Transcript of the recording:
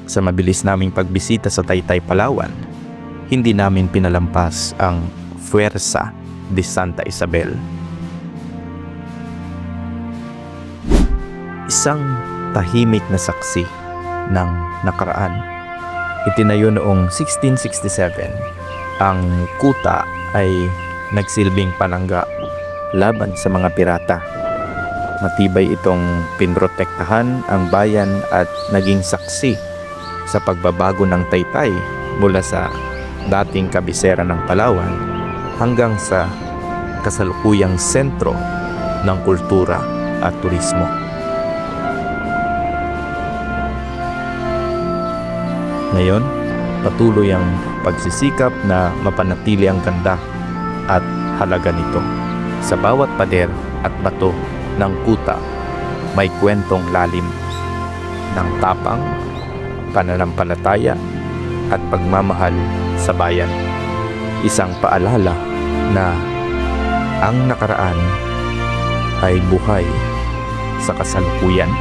Sa mabilis naming pagbisita sa Taytay, Palawan, hindi namin pinalampas ang Fuerza de Santa Isabel. Isang tahimik na saksi ng nakaraan. Itinayo noong 1667, ang kuta ay nagsilbing panangga laban sa mga pirata. Matibay itong pinrotektahan ang bayan at naging saksi sa pagbabago ng Taytay mula sa dating kabisera ng Palawan hanggang sa kasalukuyang sentro ng kultura at turismo. Ngayon, patuloy ang pagsisikap na mapanatili ang ganda at halaga nito. Sa bawat pader at bato ng kuta, may kwentong lalim ng tapang, pananampalataya at pagmamahal sa bayan. Isang paalala na ang nakaraan ay buhay sa kasalukuyan.